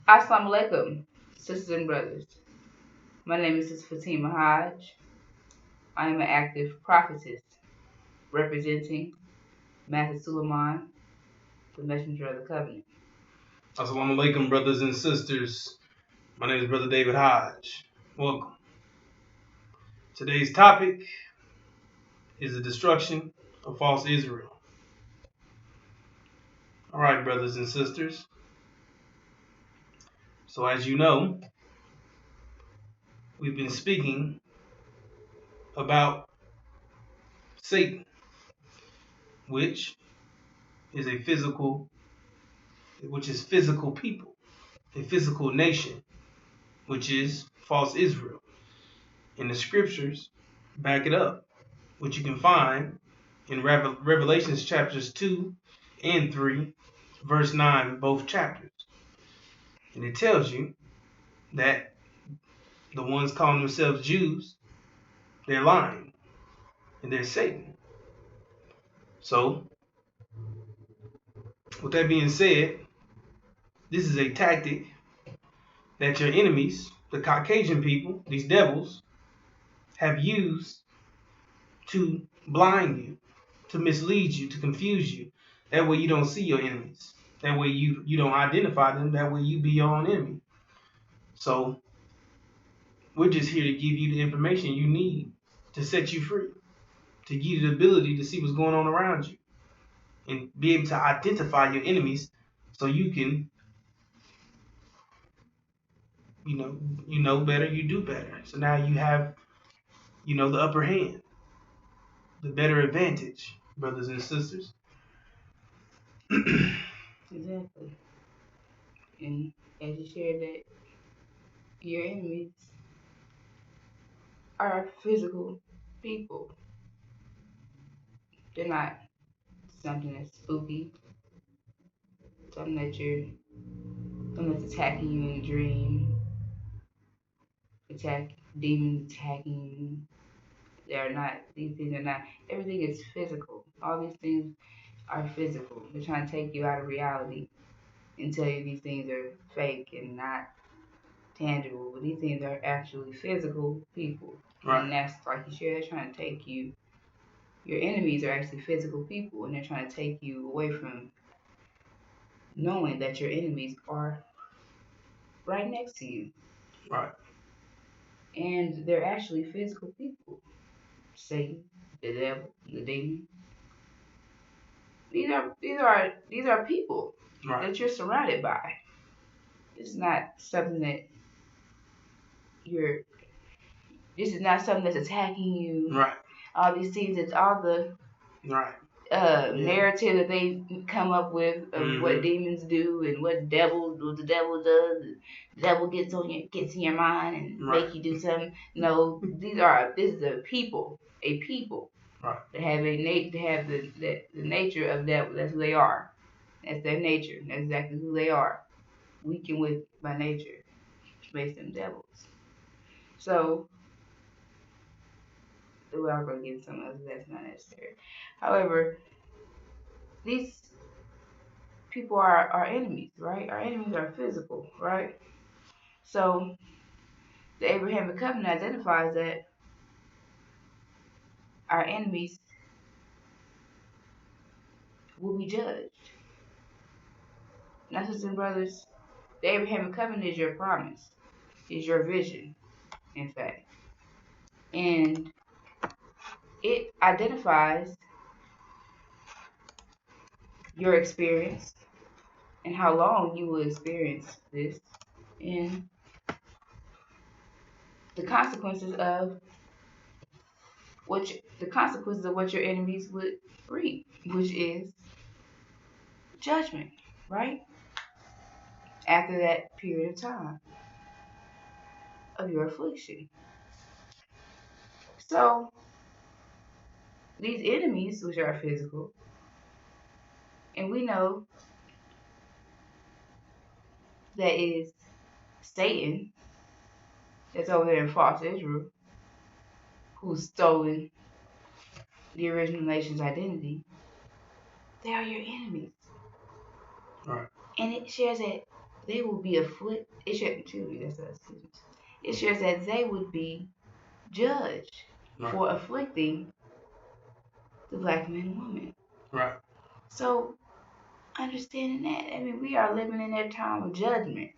Assalamu alaikum, sisters and brothers. My name is Sister Fatima Hodge. I am an active prophetess representing Master Suleiman, the messenger of the covenant. Assalamu alaikum, brothers and sisters. My name is Brother David Hodge. Welcome. Today's topic is the destruction of false Israel. All right, brothers and sisters. So as you know, we've been speaking about Satan, which is physical people, a physical nation, which is false Israel. And the scriptures back it up, which you can find in Revelations chapters 2 and 3, verse 9, both chapters. And it tells you that the ones calling themselves Jews, they're lying and they're Satan. So, with that being said, this is a tactic that your enemies, the Caucasian people, these devils, have used to blind you, to mislead you, to confuse you. That way you don't see your enemies. That way you don't identify them. That way you be your own enemy. So we're just here to give you the information you need to set you free, to give you the ability to see what's going on around you and be able to identify your enemies so you can, you know better, you do better. So now you have, the upper hand, the better advantage, brothers and sisters. Exactly. And as you shared that your enemies are physical people. They're not something that's spooky, something that's attacking you in a dream, demons attacking you. These things are not, everything is physical. All these things are physical. They're trying to take you out of reality and tell you these things are fake and not tangible. But these things are actually physical people. Right. And that's like you said, they're trying to take you, your enemies are actually physical people, and they're trying to take you away from knowing that your enemies are right next to you. Right. And they're actually physical people. Satan, the devil, the demon. These are people Right. that you're surrounded by. It's not something that you're. This is not something that's attacking you. Right. All these things, it's all the Right. narrative that they come up with of what demons do and what the devil does. The devil gets in your mind and make you do something. No, this is a people. Right. They have the nature of devil. That's who they are. That's their nature. That's exactly who they are. Weak and wicked by nature, which makes them devils. So we are going to get some of that's not necessary. However, these people are our enemies, right? Our enemies are physical, right? So the Abrahamic covenant identifies that our enemies will be judged. Now, sisters and brothers, the Abrahamic covenant is your promise, is your vision, in fact. And it identifies your experience and how long you will experience this and the consequences of what your enemies would reap, which is judgment, right? After that period of time of your affliction. So these enemies, which are physical, and we know that is Satan, that's over there in false Israel, who's stolen the original nation's identity. They are your enemies. Right. And it shares that they will be afflicted. It shares, excuse me, that's us. It shares that they would be judged Right. for afflicting the black man and woman. Right. So understanding that, I mean, we are living in that time of judgment.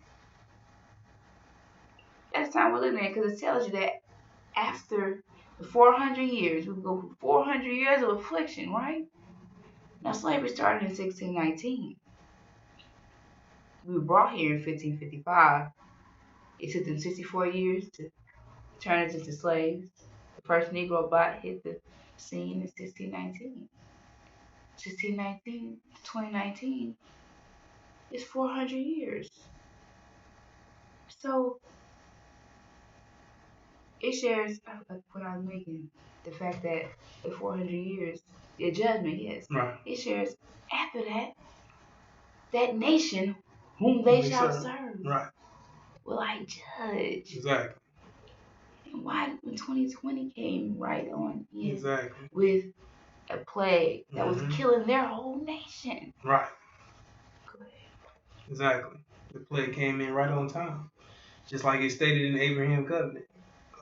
That's the time we're living in because it tells you that after the 400 years, we go through 400 years of affliction, right? Now, slavery started in 1619. We were brought here in 1555. It took them 64 years to turn us into slaves. The first Negro bot hit the scene in 1619. 1619 to 2019 is 400 years. So it shares what I was making. The fact that the 400 years, the judgment, yes. Right. It shares after that, that nation whom they shall serve. Right. Will I judge? Exactly. And why when 2020 came right on in Exactly. with a plague that was killing their whole nation. Right. Good. Exactly. The plague came in right on time. Just like it stated in the Abraham covenant.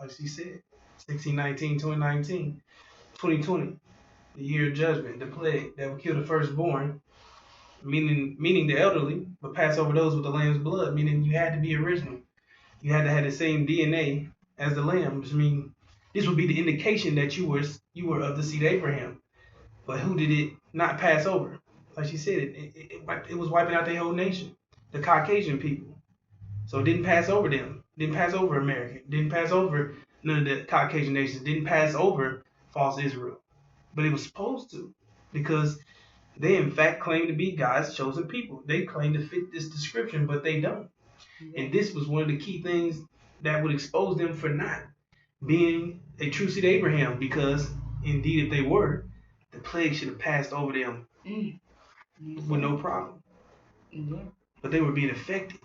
Like she said. 1619, 2019, 2020. The year of judgment, the plague that would kill the firstborn, meaning the elderly, but pass over those with the lamb's blood, meaning you had to be original. You had to have the same DNA as the lamb, which means this would be the indication that you were of the seed of Abraham. But who did it not pass over? Like she said, it was wiping out their whole nation, the Caucasian people. So it didn't pass over them. Didn't pass over America. Didn't pass over none of the Caucasian nations. Didn't pass over false Israel. But it was supposed to, because they in fact claim to be God's chosen people. They claim to fit this description, but they don't. And this was one of the key things that would expose them for not being a true seed of Abraham, because indeed if they were, the plague should have passed over them with no problem. But they were being affected.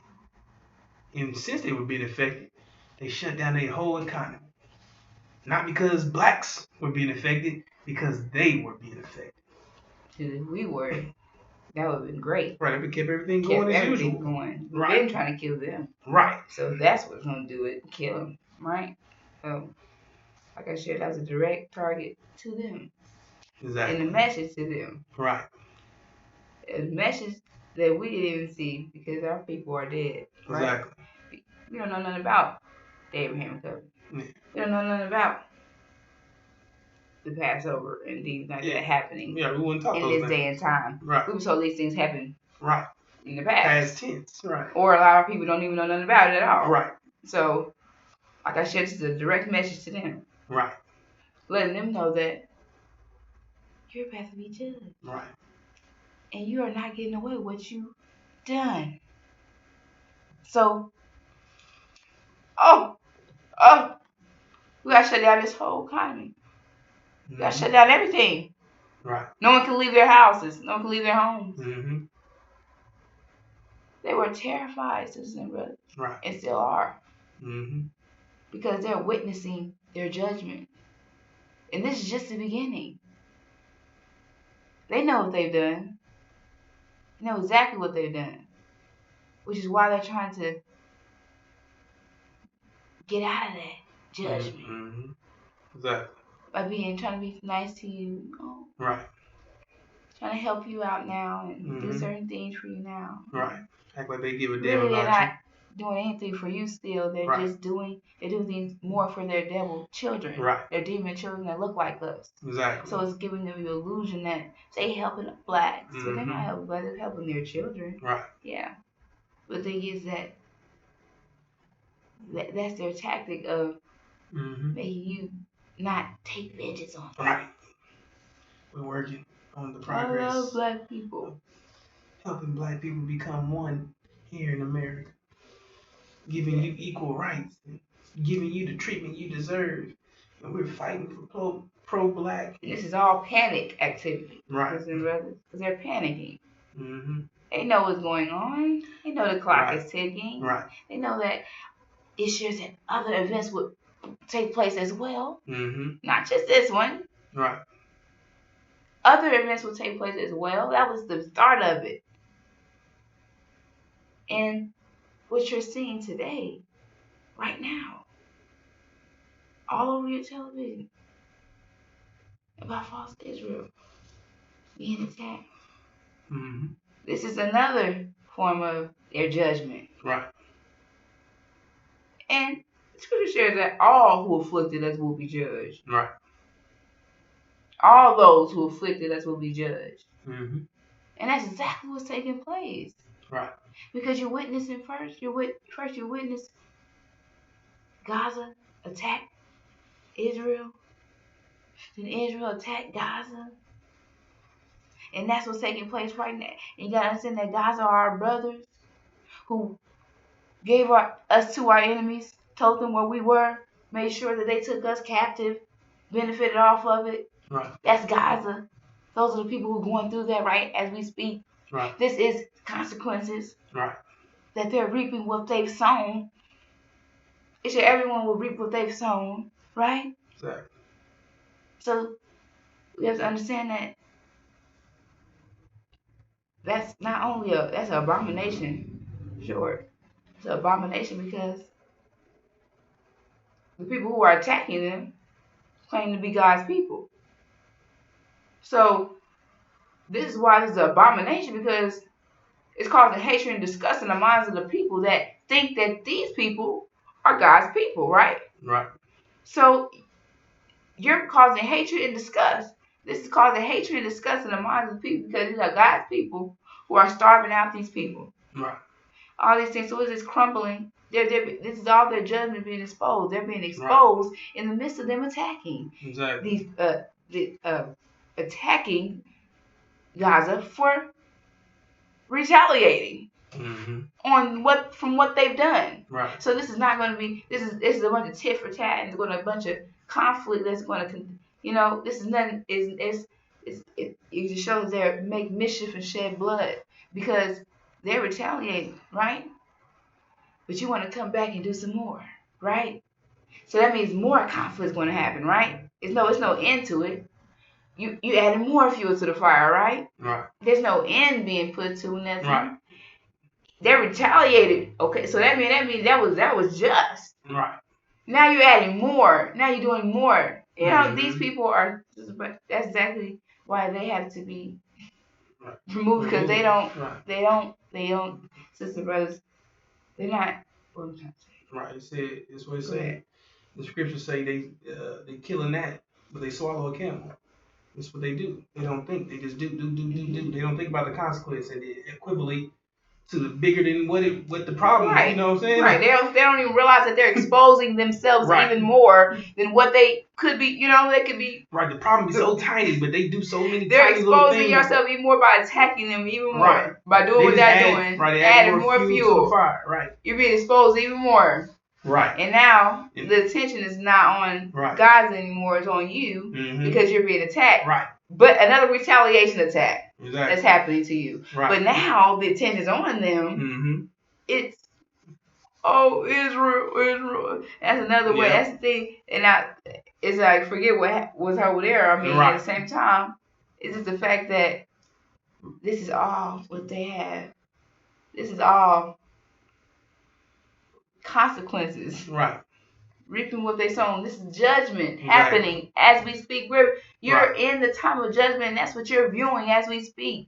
And since they were being affected, they shut down their whole economy. Not because blacks were being affected, because they were being affected. If we were, that would have been great. Right, it kept everything going as usual. Going. We've Right. been trying to kill them. Right. So that's what's going to do it, kill them, right? So, like I said, that's a direct target to them. Exactly. And the message to them. Right. A message that we didn't even see because our people are dead. Right? Exactly. We don't know nothing about the Abraham covenant. Yeah. We don't know nothing about the Passover and things like that happening. Yeah, we wouldn't talk in those this things. day and time. Right. We were told these things happen. Right. In the past. Past tense. Right. Or a lot of people don't even know nothing about it at all. Right. So, like I said, this is a direct message to them. Right. Letting them know that you're about to be judged. Right. And you are not getting away with what you've done. So, we gotta shut down this whole economy. We gotta shut down everything. Right. No one can leave their houses. No one can leave their homes. Mm-hmm. They were terrified, sisters and brothers. Right. And still are. Mm-hmm. Because they're witnessing their judgment. And this is just the beginning. They know what they've done. They know exactly what they've done. Which is why they're trying to get out of that judgment. Mm-hmm. Exactly. By trying to be nice to you. Right. Trying to help you out now and do certain things for you now. Right. Act like they give a damn really, they're about not doing anything for you still. They're just doing things more for their devil children. Right. Their demon children that look like us. Exactly. So it's giving them the illusion that they helping blacks. But they're not helping blacks, they're helping their children. Right. Yeah. But the thing is that's their tactic of making you not take vengeance on them. Right. We're working on the progress. I love black people. Helping black people become one here in America. Giving you equal rights. Giving you the treatment you deserve. And we're fighting for pro-black. And this is all panic activity. Right. Because they're panicking. Mm-hmm. They know what's going on. They know the clock is ticking. Right. They know that it shares that other events would take place as well. Mm-hmm. Not just this one. Right. Other events will take place as well. That was the start of it. And what you're seeing today, right now, all over your television about false Israel being attacked. Mm-hmm. This is another form of their judgment. Right. And scripture shares that all who afflicted us will be judged. Right. All those who afflicted us will be judged. Mm-hmm. And that's exactly what's taking place. Right. Because you're witnessing first you witness Gaza attack Israel, then Israel attack Gaza. And that's what's taking place right now. And you gotta understand that Gaza are our brothers who gave us to our enemies, told them where we were, made sure that they took us captive, benefited off of it. Right. That's Gaza. Those are the people who are going through that right as we speak. Right. This is consequences. Right. That they're reaping what they've sown. It should everyone will reap what they've sown, right? Exactly. So we have to understand that that's not only that's an abomination, sure. It's an abomination because the people who are attacking them claim to be God's people. So this is why this is an abomination, because it's causing hatred and disgust in the minds of the people that think that these people are God's people, right? Right. So you're causing hatred and disgust. This is causing hatred and disgust in the minds of the people because these are God's people who are starving out these people. Right. All these things. So it's just crumbling. This is all their judgment being exposed. They're being exposed in the midst of them attacking. Exactly. Attacking Gaza for retaliating on what they've done. Right. So this is not going to be. This is a bunch of tit for tat, and it's going to be a bunch of conflict that's going to. This is nothing. It just shows they make mischief and shed blood because they're retaliating, right? But you want to come back and do some more, right? So that means more conflict is going to happen, right? It's no end to it. You adding more fuel to the fire, right? Right. There's no end being put to nothing. Right. They're retaliated. Okay, so that means that was just. Right. Now you're adding more. Now you're doing more. These people are. That's exactly why they have to be removed because they don't. Sisters and brothers, they're not. What am I trying to say? Right. It's what it said. The scriptures say they kill a gnat, but they swallow a camel. That's what they do. They don't think. They just do. They don't think about the consequence and they equivalent to the bigger than what the problem is. You know what I'm saying? Right. They don't even realize that they're exposing themselves even more than what they could be. They could be. Right. The problem is so tiny, but they do so many. They're tiny little exposing things. yourself even more by attacking them even more. By doing what they're doing. Right. Adding more fuel to the fire. Right. You're being exposed even more. Right. And now the attention is not on Gaza anymore. It's on you because you're being attacked. Right. But another retaliation attack that's happening to you. Right. But now the attention is on them. It's Israel. That's another way. That's the thing. And it's like forget what was over there. I mean, at the same time, it's just the fact that this is all what they have. This is all consequences. Right. Reaping what they sown. This is judgment happening as we speak. You're in the time of judgment, and that's what you're viewing as we speak.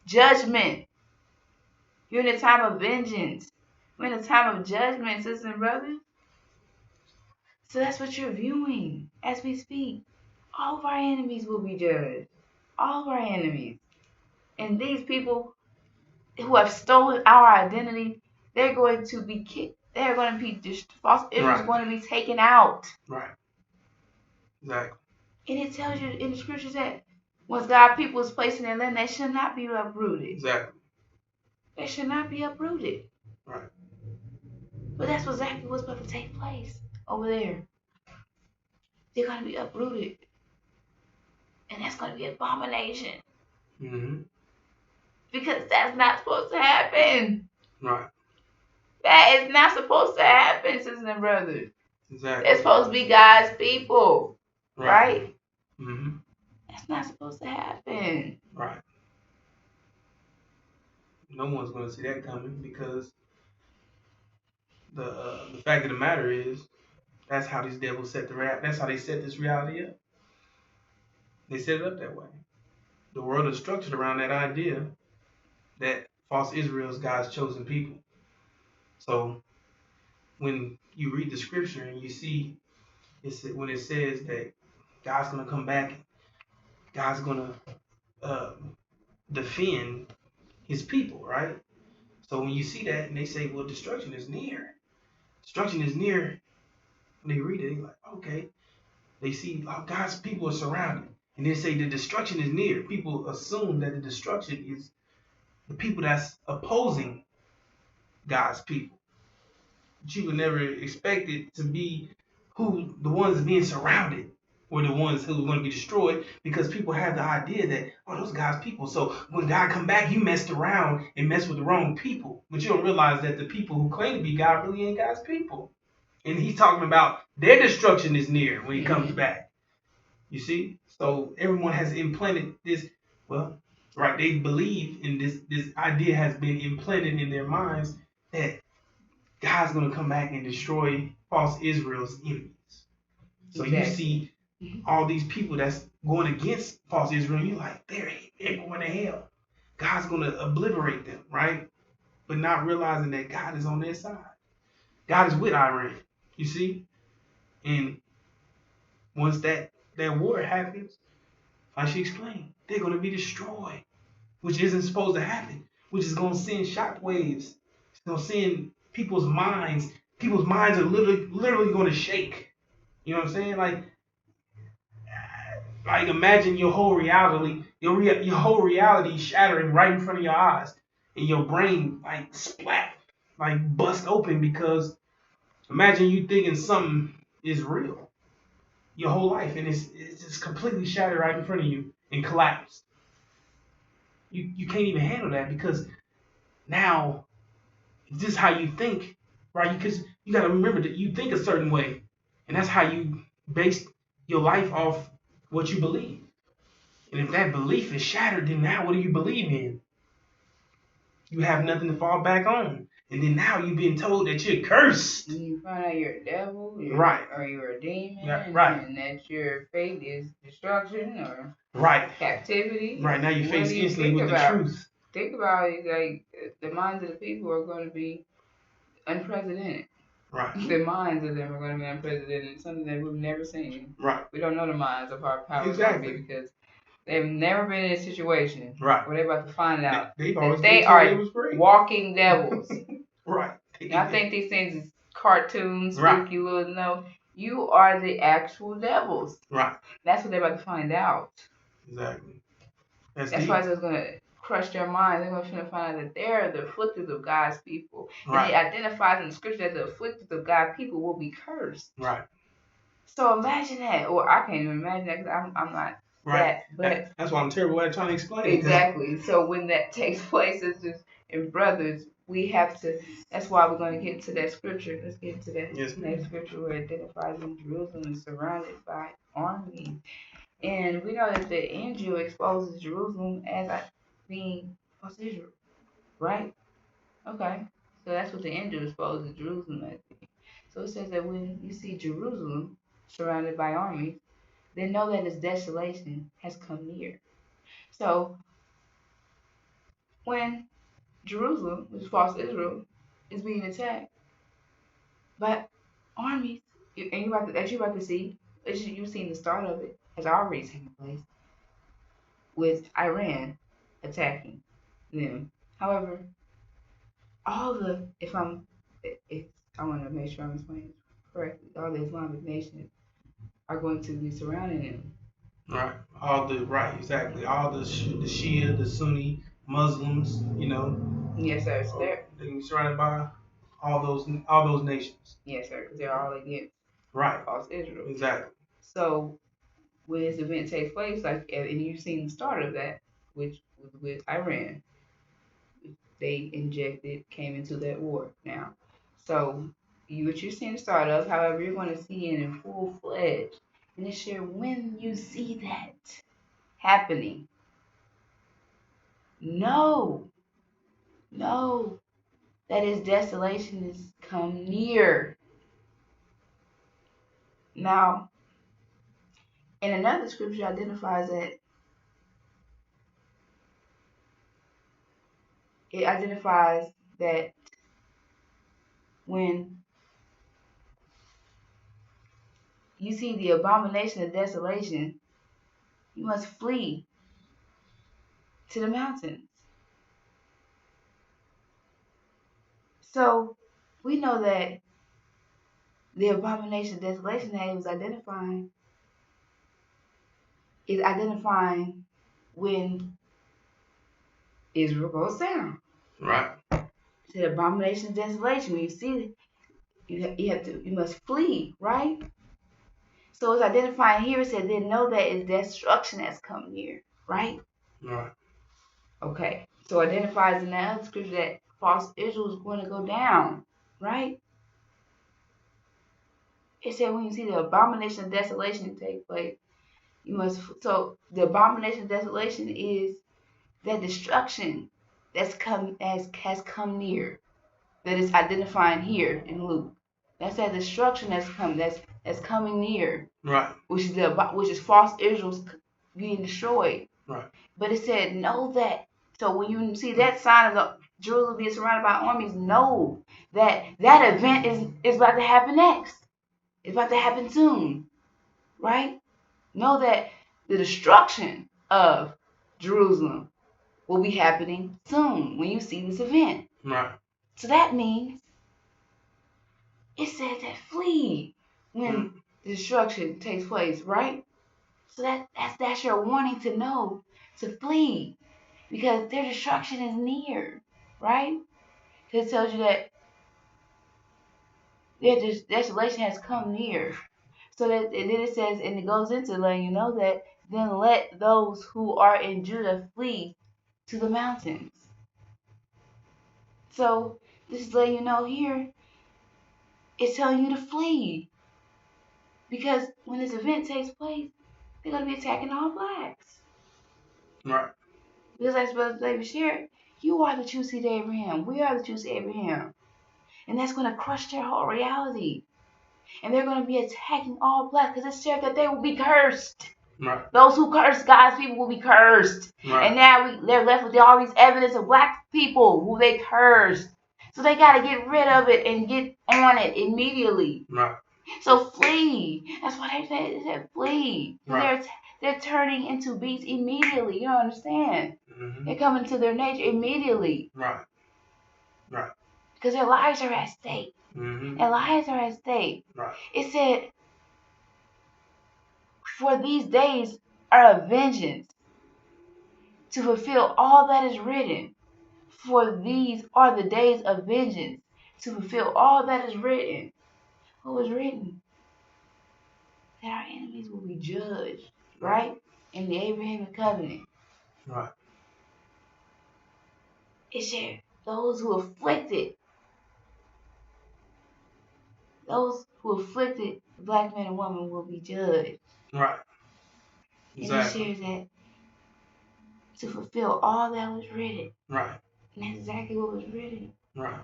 Judgment. You're in the time of vengeance. We're in the time of judgment, sisters and brothers. So that's what you're viewing as we speak. All of our enemies will be judged. All of our enemies. And these people who have stolen our identity, they're going to be kicked. They're going to be false Israel is going to be taken out. Right. Exactly. And it tells you in the scriptures that once God's people is placed in their land, they should not be uprooted. Exactly. They should not be uprooted. Right. But that's exactly what's about to take place over there. They're going to be uprooted. And that's going to be an abomination. Because that's not supposed to happen. Right. That is not supposed to happen, sisters and brothers. Exactly. They're supposed to be God's people. Right? That's not supposed to happen. Right. No one's going to see that coming because the fact of the matter is that's how these devils that's how they set this reality up. They set it up that way. The world is structured around that idea that false Israel is God's chosen people. So when you read the scripture and you see when it says that God's gonna come back, God's gonna uh, defend His people, right? So when you see that and they say, "Well, destruction is near," destruction is near. When they read it, they're like, "Okay." They see God's people are surrounded, and they say the destruction is near. People assume that the destruction is the people that's opposing God's people. But you would never expect it to be who the ones being surrounded were the ones who were going to be destroyed, because people have the idea that, oh, those God's people. So when God come back, you messed around and messed with the wrong people. But you don't realize that the people who claim to be God really ain't God's people. And he's talking about their destruction is near when he comes back. You see? So everyone has implanted this, well, right, they believe in this idea has been implanted in their minds that God's going to come back and destroy false Israel's enemies. So exactly. You see all these people that's going against false Israel, you're like, they're going to hell. God's going to obliterate them, right? But not realizing that God is on their side. God is with Iran, you see? And once that war happens, like she explained, they're going to be destroyed, which isn't supposed to happen, which is going to send shockwaves. It's going to send people's minds. People's minds are literally going to shake. You know what I'm saying? Like imagine your whole reality, your whole reality shattering right in front of your eyes, and your brain like splat, like bust open, because imagine you thinking something is real your whole life, and it's just completely shattered right in front of you and collapsed. You can't even handle that, because now this is how you think, right? Because you got to remember that you think a certain way, and that's how you base your life off what you believe. And if that belief is shattered, then now what do you believe in? You have nothing to fall back on. And then now you've been told that you're cursed. You find out you're a devil, right, or you're a demon, yeah, right, and that your fate is destruction or right, captivity. Right, now you face instantly with the truth. Think about it, like the minds of the people are going to be unprecedented. Right. The minds of them are going to be unprecedented, something that we've never seen. Right. We don't know the minds of our power exactly. going to be, because they've never been in a situation right. where they're about to find out They've always that they are walking devils. right. I think these things is cartoons, spooky little, no. You are the actual devils. Right. That's what they're about to find out. Exactly. That's why it's going to crush their mind. They're going to find out that they're the afflicted of God's people. Right. And it identifies in the scripture that the afflicted of God's people will be cursed. Right. So imagine that. Or I can't even imagine that, because I'm not right. that. But that's why I'm terrible at trying to explain it. Exactly. So when that takes place, sisters and brothers, we have to. That's why we're going to get to that scripture. Let's get to that next scripture where it identifies in Jerusalem is surrounded by armies. And we know that the angel exposes Jerusalem as being false Israel, right? Okay. So that's what the angel exposes Jerusalem as being. So it says that when you see Jerusalem surrounded by armies, then know that its desolation has come near. So when Jerusalem, which is false Israel, is being attacked by armies, and you're about to see, as you've seen the start of it, has already taken place, with Iran attacking them. However, if I want to make sure I'm explaining correctly, all the Islamic nations are going to be surrounding them. Right. Exactly. All the Shia, the Sunni, Muslims, Yes, sir. So they're surrounded by all those nations. Yes, sir. Because they're all against false Israel. Exactly. So when this event takes place, and you've seen the start of that, which was with Iran, they came into that war now. So what you're seeing the start of, however, you're going to see it in full fledged. And this year, when you see that happening, no, that his desolation is come near. Now, in another scripture identifies that it identifies that when you see the abomination of desolation, you must flee to the mountains. So we know that the abomination of desolation that he was identifying when Israel goes down. Right. To the abomination of desolation, when you see it, you must flee, right? So it's identifying here. It said, then know that it's destruction has come near, right? Right. Okay. So it identifies in that other scripture that false Israel is going to go down, right? It said when you see the abomination of desolation take place, you must. So the abomination of desolation is that destruction has come near. That is identifying here in Luke. That's that destruction that's coming near. Right. Which is false Israel's being destroyed. Right. But it said, know that. So when you see that sign of the Jerusalem being surrounded by armies, know that that event is about to happen next. It's about to happen soon, right? Know that the destruction of Jerusalem will be happening soon when you see this event. Right. So that means it says that flee when the destruction takes place, right? So that's your warning to know to flee because their destruction is near, right? Because it tells you that their desolation has come near. So that and then it says, and it goes into letting you know that then let those who are in Judah flee to the mountains. So this is letting you know here, it's telling you to flee. Because when this event takes place, they're going to be attacking all blacks. Right. Because as Brother David shared, you are the true seed of Abraham. We are the true seed of Abraham. And that's going to crush their whole reality. And they're going to be attacking all blacks because it said that they will be cursed. Right. Those who curse God's people will be cursed. Right. And now they're left with all these evidence of black people who they cursed. So they got to get rid of it and get on it immediately. Right. So flee. That's what they said flee. Right. They're turning into beasts immediately. You don't understand. Mm-hmm. They're coming to their nature immediately. Right. Right. Because their lives are at stake. Mm-hmm. Their lives are at stake. Right. It said, for these days are of vengeance to fulfill all that is written. For these are the days of vengeance to fulfill all that is written. What was written? That our enemies will be judged, right? In the Abrahamic covenant. Right. It said, those who afflicted the black man and woman will be judged. Right. Exactly. And it shares that to fulfill all that was written. Right. And that's exactly what was written. Right.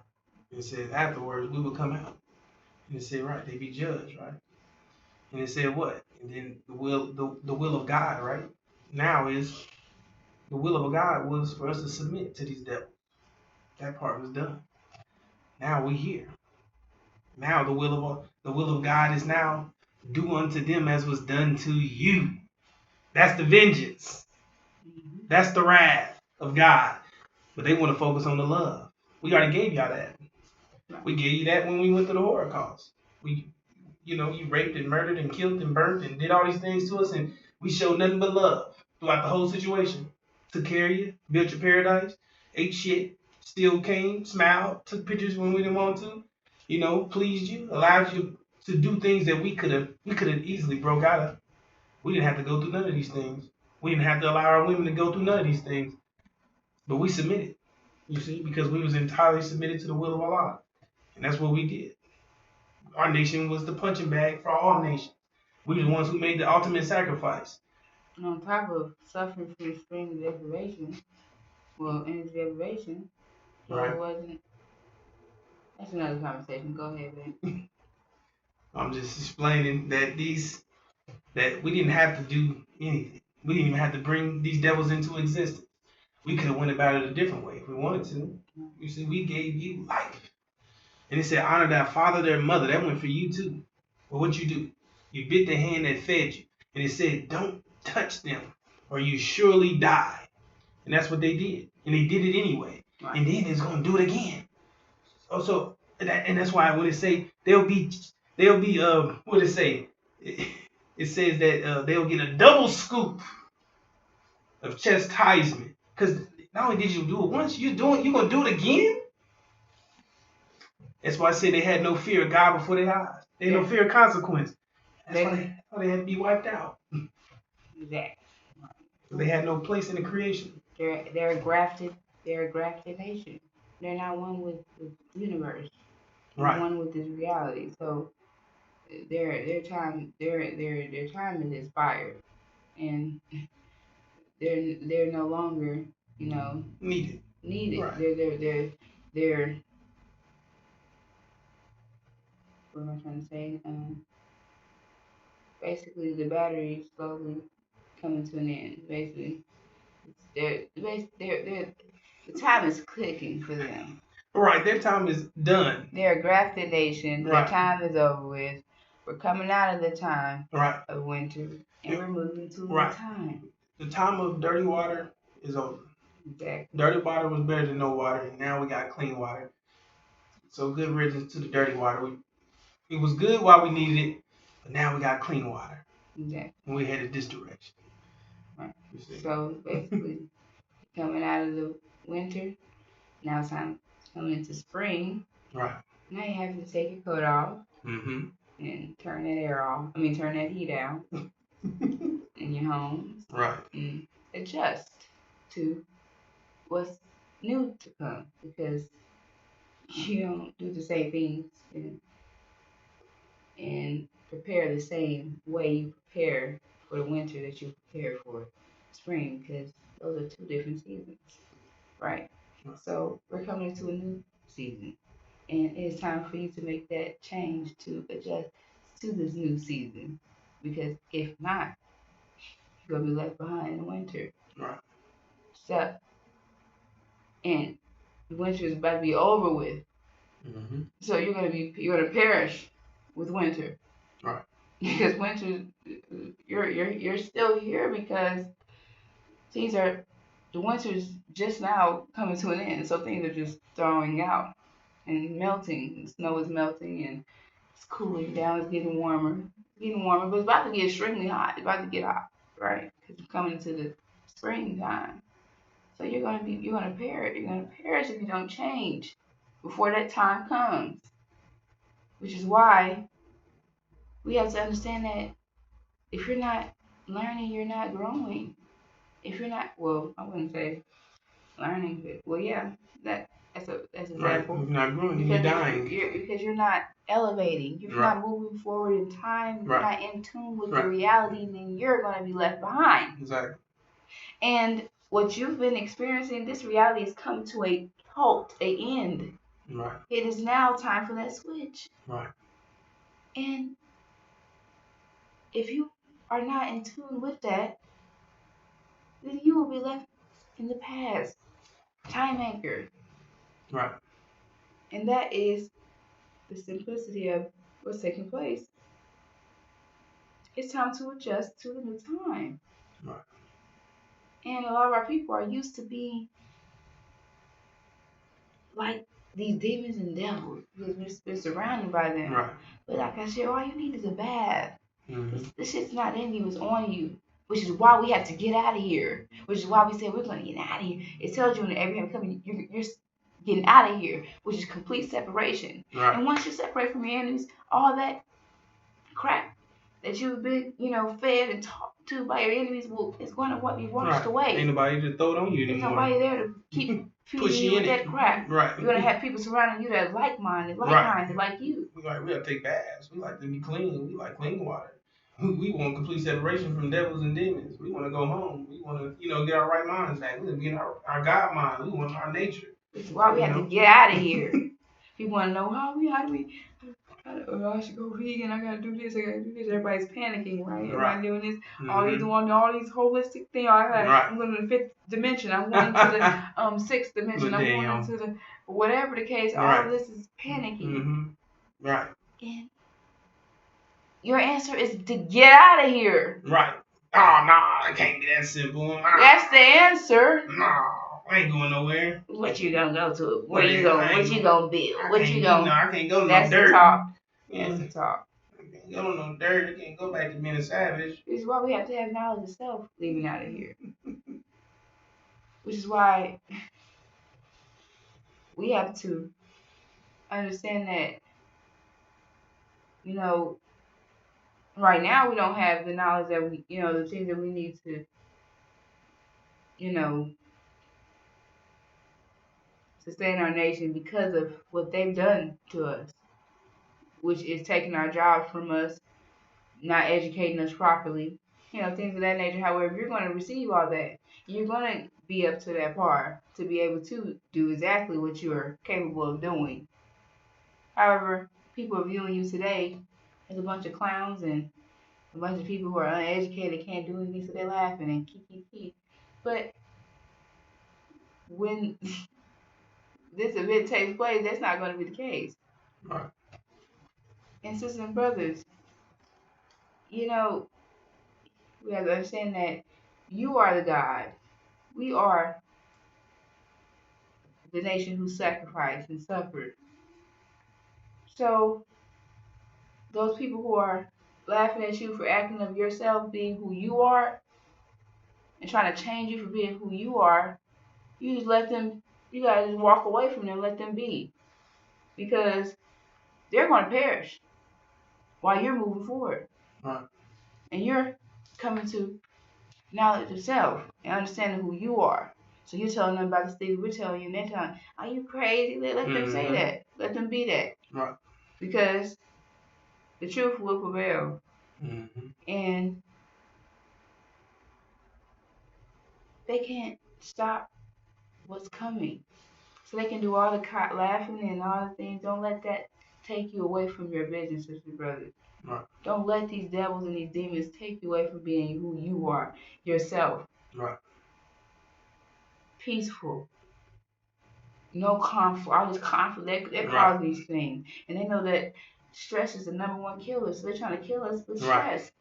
It says afterwards we will come out. And it said, right, they be judged, right? And it said what? And then the will of God, right? Now is the will of God was for us to submit to these devils. That part was done. Now we here. Now the will of God is now do unto them as was done to you. That's the vengeance. Mm-hmm. That's the wrath of God. But they want to focus on the love. We already gave y'all that. We gave you that when we went to the Holocaust. You raped and murdered and killed and burnt and did all these things to us, and we showed nothing but love throughout the whole situation. Took care of you, built your paradise, ate shit, still came, smiled, took pictures when we didn't want to, pleased you, allowed you to do things that we could have easily broke out of. We didn't have to go through none of these things. We didn't have to allow our women to go through none of these things. But we submitted, you see, because we was entirely submitted to the will of Allah. And that's what we did. Our nation was the punching bag for all nations. We were the ones who made the ultimate sacrifice. And on top of suffering from extreme deprivation, energy deprivation, Right. it wasn't That's another conversation. Go ahead, babe. I'm just explaining that that we didn't have to do anything. We didn't even have to bring these devils into existence. We could have went about it a different way if we wanted to. You see, we gave you life. And it said, honor thy father, their mother. That went for you too. But what you do? You bit the hand that fed you. And it said, don't touch them or you surely die. And that's what they did. And they did it anyway. Right. And then it's going to do it again. Also, and that's why when it say what did it say? It says that they'll get a double scoop of chastisement. Because not only did you do it once, you're going to do it again? That's why I say they had no fear of God before their eyes. They had no fear of consequence. That's why they had to be wiped out. Exactly. They had no place in the creation. They're a grafted. They're a grafted nation. They're not one with the universe. Right. One with this reality. So their time is expired, and they're no longer needed. Right. They're what am I trying to say? Basically the battery slowly coming to an end. Basically, the time is clicking for them. Right, their time is done. They're a grafted nation. Right. Their time is over with. We're coming out of the time of winter, and we're moving to the time. The time of dirty water is over. Exactly. Dirty water was better than no water, and now we got clean water. So good riddance to the dirty water. It was good while we needed it, but now we got clean water. Exactly. And we headed this direction. Right. So basically, coming out of the winter, now it's time coming into spring. Right. Now you have to take your coat off. Mm-hmm. And turn that air off. Turn that heat out in your homes. Right. And adjust to what's new to come, because you don't do the same things and prepare the same way you prepare for the winter that you prepare for spring, because those are two different seasons. Right. So we're coming into a new season. And it's time for you to make that change to adjust to this new season. Because if not, you're going to be left behind in the winter. Right. So, and the winter is about to be over with. Mm-hmm. So you're going to perish with winter. Right. Because winter, you're still here because the winter's just now coming to an end. So things are just thawing out and melting. The snow is melting and it's cooling down. It's getting warmer. But it's about to get extremely hot. It's about to get hot, right? Because we're coming into the springtime. So you're gonna perish. You're gonna perish if you don't change before that time comes. Which is why we have to understand that if you're not learning, you're not growing. If you're not, well, I wouldn't say learning, but well, yeah, that's example. Right. You're not growing, you're dying. Because you're not elevating. You're not moving forward in time. You're not in tune with the reality, then you're going to be left behind. Exactly. And what you've been experiencing, this reality has come to a halt, a end. Right. It is now time for that switch. Right. And if you are not in tune with that, then you will be left in the past. Time anchored. Right. And that is the simplicity of what's taking place. It's time to adjust to the new time. Right. And a lot of our people are used to being like these demons and devils because we're surrounded by them. Right. But like I said, all you need is a bath. Mm-hmm. This shit's not in you, it's on you. Which is why we have to get out of here. Which is why we say we're going to get out of here. It tells you in Abraham coming, you're getting out of here, which is complete separation. Right. And once you separate from your enemies, all that crap that you've been, fed and talked to by your enemies is going to be washed away. Ain't nobody to throw it on you anymore. There's nobody there to keep feeding you with that crap. Right. You're going to have people surrounding you that are like-minded, like-minded, like you. We got to take baths. We like to be clean. We like clean water. We want complete separation from devils and demons. We want to go home. We want to, get our right minds back. We want to be in our God mind. We want our nature. This is why we have to get out of here. People want to know I should go vegan. I gotta do this. I gotta do this. Everybody's panicking, right? Everybody doing this. All these doing all these holistic things. I'm going to the fifth dimension. I'm going into the sixth dimension. I'm going into the whatever the case. All of this is panicking. Right. And your answer is to get out of here. Right. Oh no, I can't be that simple. That's the answer. No, I ain't going nowhere. What you gonna go to? What you gonna build? What you gonna? I can't go to That's no dirt. The talk. That's the talk. I can't go to no dirt. I can't go back to being a savage. This is why we have to have knowledge of self leaving out of here. Which is why we have to understand that, right now we don't have the knowledge that we, the things that we need to, sustain our nation because of what they've done to us, which is taking our jobs from us, not educating us properly, things of that nature. However, you're going to receive all that. You're going to be up to that par to be able to do exactly what you're capable of doing. However, people are viewing you today as a bunch of clowns and a bunch of people who are uneducated, can't do anything, so they're laughing and kiki. But when this event takes place, that's not going to be the case. Right. And sisters and brothers, we have to understand that you are the God. We are the nation who sacrificed and suffered. So those people who are laughing at you for acting of yourself, being who you are, and trying to change you for being who you are, you just let them, you gotta just walk away from them, let them be. Because they're going to perish while you're moving forward. Right. And you're coming to knowledge of self and understanding who you are. So you're telling them about the things we're telling you, and they're telling, are you crazy? Let them say that. Let them be that. Right. Because the truth will prevail. And they can't stop what's coming. So they can do all the laughing and all the things. Don't let that take you away from your vision, sister and brother. Right. Don't let these devils and these demons take you away from being who you are, yourself. Right. Peaceful. No conflict. All this conflict, they're causing these things. And they know that stress is the number one killer. So they're trying to kill us with stress.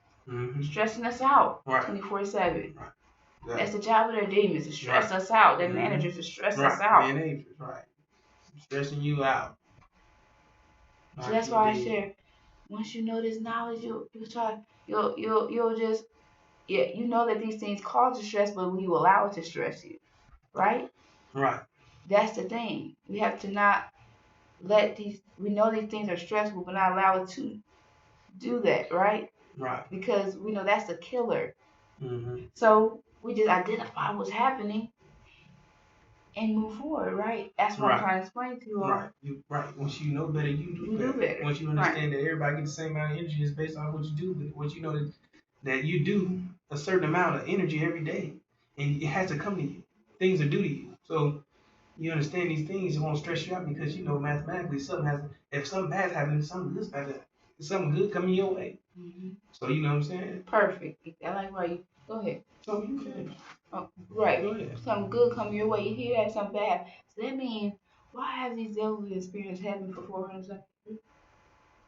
Stressing us out 24/7. Right. That's the job of their demons, to stress us out. Their managers to stress us out. Managers, stressing you out. So that's why I share. Once you know this knowledge, you'll just, you know that these things cause you stress, but you allow it to stress you, right? Right. That's the thing. We have to not let we know these things are stressful, but not allow it to do that, right? Right. Because we know that's a killer. So we just identify what's happening and move forward, right? That's what I'm trying to explain to you all. Right. Once you know better, you do better. Once you understand that everybody gets the same amount of energy, is based on what you do. But once you know that you do a certain amount of energy every day, and it has to come to you. Things are due to you. So you understand these things, it won't stress you out because you know mathematically if something bad happens, something good's about to happen. Something good coming your way. So you know what I'm saying? Perfect. I like why you go ahead. So you can. Oh, right. Something good coming your way. You hear that, something bad. So that means, why have these devils experienced heaven for 400 years?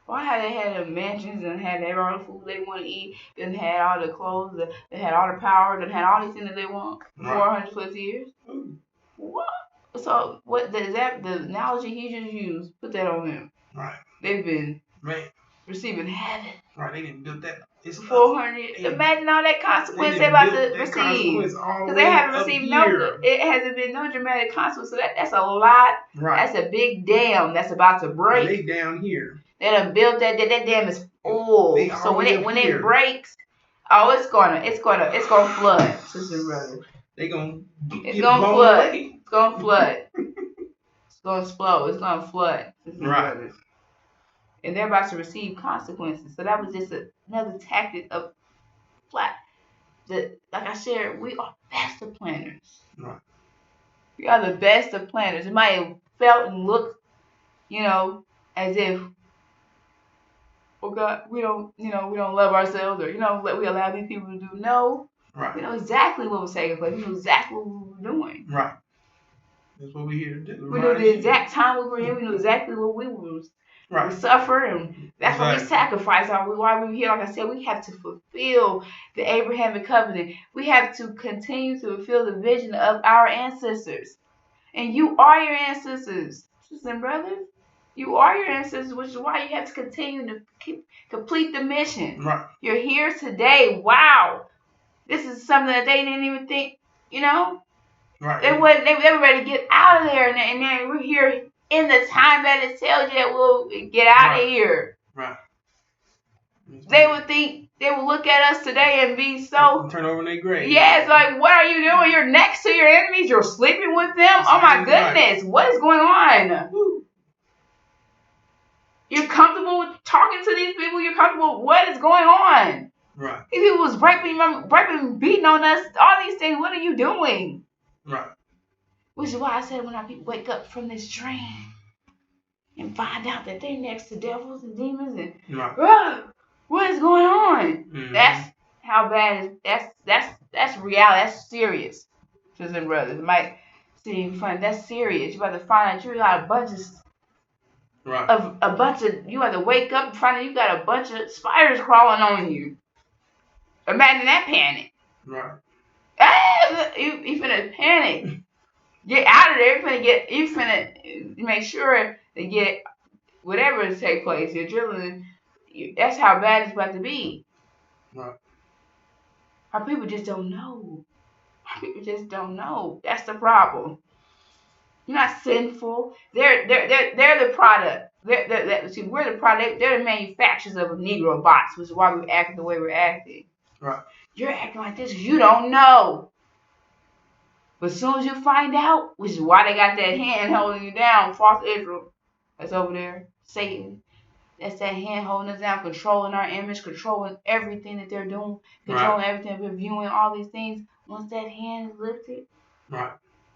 Why have they had the mansions and had all the food they want to eat, and had all the clothes, they had all the power, and had all these things that they want for 400 plus years? What? So what the analogy he just used, put that on them. Right. They've been receiving heaven. Right. They didn't build that. It's 400. Imagine all that consequence they're about to receive. Because they haven't received it hasn't been no dramatic consequence. So that's a lot. Right. That's a big dam that's about to break. They down here. They done built that dam is full. So when it breaks, it's gonna flood, sister and brother. It's gonna flood. It's gonna flood. It's gonna explode. It's gonna flood, sister and brothers. And they're about to receive consequences. So that was just another tactic of like I shared, we are best of planners. Right. We are the best of planners. It might have felt and looked you know, as if, oh God, we don't, we don't love ourselves, or we allow these people to do. No, Right. we know exactly what was taking place. We know exactly what we were doing. Right. That's what we're here to do. We knew the exact time we were in. We knew exactly what we was. Right. We suffer, and that's why we sacrifice. Why we were here. Like I said, we have to fulfill the Abrahamic covenant. We have to continue to fulfill the vision of our ancestors. And you are your ancestors, sisters and brothers. You are your ancestors, which is why you have to continue to complete the mission. Right. You're here today. Wow. This is something that they didn't even think, Right. They were ready to get out of there, and then we're here in the time that it tells you that we'll get out of here. Right. They would look at us today and be so turn over in their grave. Yeah, it's like, what are you doing? You're next to your enemies. You're sleeping with them. Oh my goodness, what is going on? You're comfortable with talking to these people. You're comfortable with what is going on. Right. These people was raping, beating on us. All these things. What are you doing? Right. Which is why I said when our people wake up from this dream and find out that they're next to devils and demons and what is going on? Mm-hmm. That's how bad that's reality. That's serious. Sisters and brothers. It might seem funny. That's serious. You have to find out you got a bunch of you have to wake up and find out you got a bunch of spiders crawling on you. Imagine that panic. Right. You finna panic. Get out of there. You finna make sure to get whatever is take place. You're drilling. That's how bad it's about to be. Right. Our people just don't know. Our people just don't know. That's the problem. You're not sinful. They're the product. See, we're the product. They're the manufacturers of Negro bots, which is why we're acting the way we're acting. Right. You're acting like this because you don't know. But as soon as you find out, which is why they got that hand holding you down, false Israel, that's over there, Satan. That's that hand holding us down, controlling our image, controlling everything that they're doing, controlling everything we're viewing, all these things. Once that hand is lifted, right.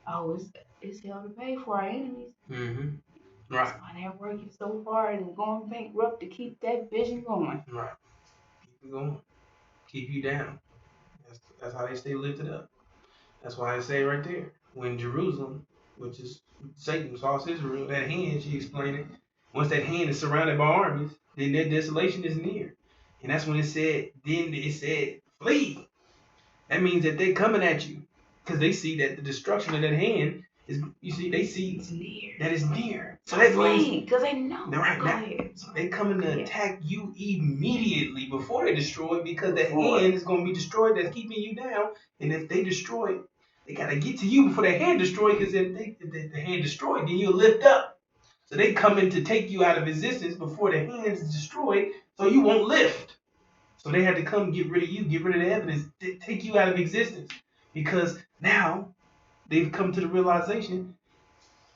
Oh, it's hell to pay for our enemies. Mm-hmm. Right. That's why they're working so hard and going bankrupt to keep that vision going. Right. Keep it going. Keep you down. That's how they stay lifted up. That's why I say right there, when Jerusalem, which is Satan's false Israel, that hand, she explained it, once that hand is surrounded by armies, then their desolation is near. And that's when it said, flee. That means that they're coming at you. Because they see that the destruction of that hand is, they see it's near. That it's near. So that means, because they know. They coming to attack you immediately before they destroy it, because the hand is going to be destroyed that's keeping you down. And if they destroy it, they got to get to you before the hand destroyed, because if the hand destroyed, then you'll lift up. So they coming to take you out of existence before the hand is destroyed, so you won't lift. So they had to come get rid of you, get rid of the evidence, take you out of existence. Because now they've come to the realization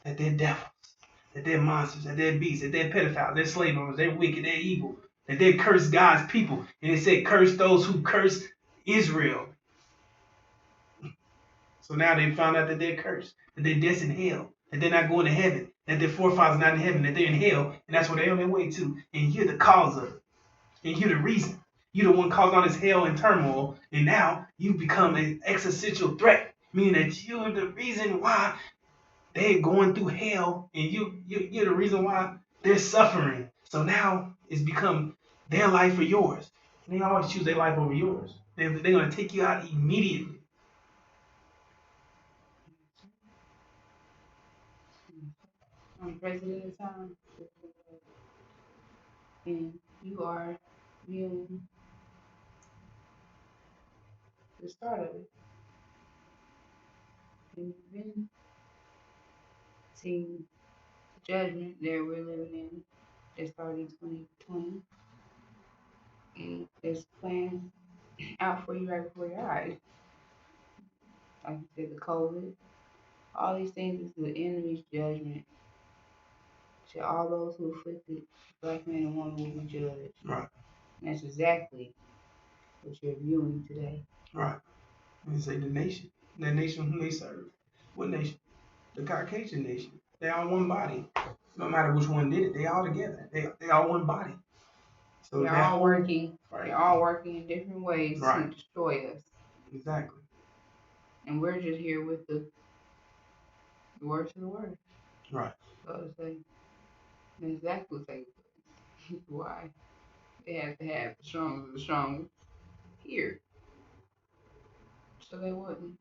that they're devils, that they're monsters, that they're beasts, that they're pedophiles, they're slave owners, they're wicked, they're evil, that they curse God's people. And it said, curse those who curse Israel. So now they found out that they're cursed, that they're destined hell, that they're not going to heaven, that their forefathers are not in heaven, that they're in hell, and that's what they're on their way to. And you're the cause of it. And you're the reason. You're the one causing all this hell and turmoil, and now you become an existential threat, meaning that you're the reason why they're going through hell, and you're the reason why they're suffering. So now it's become their life or yours. And they always choose their life over yours. They're going to take you out immediately. I'm president of time, and you are viewing the start of it. And you've been seeing the judgment that we're living in. It started in 2020, and it's planned out for you right before your eyes. Like you said, the COVID, all these things is the enemy's judgment. To all those who afflicted black men and women will be judged. Right. And that's exactly what you're viewing today. Right. And say the nation whom they serve. What nation? The Caucasian nation. They all one body. No matter which one did it, they all together. They all one body. So They're that all whole working. right, They're all working in different ways to right, destroy us, exactly, and we're just here with the worst of the worst, right, so to say. And exactly what they why they have to have the strongest of the strongest here, so they wouldn't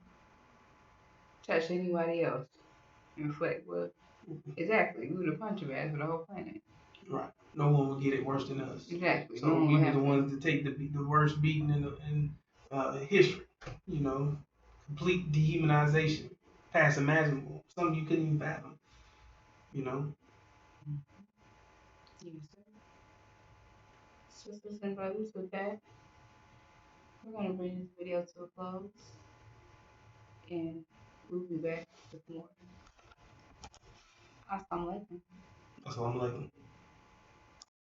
touch anybody else and reflect what exactly we would have punched bag for the whole planet. right. No one will get it worse than us. Exactly. No So one we will were the have to. ones to take the worst beating in history. You know, complete dehumanization, past imaginable. Something you couldn't even fathom. You know. Yes, sir. Sisters and brothers, with that, we're gonna bring this video to a close, and we'll be back with more. Assalamu alaikum. Assalamu alaikum.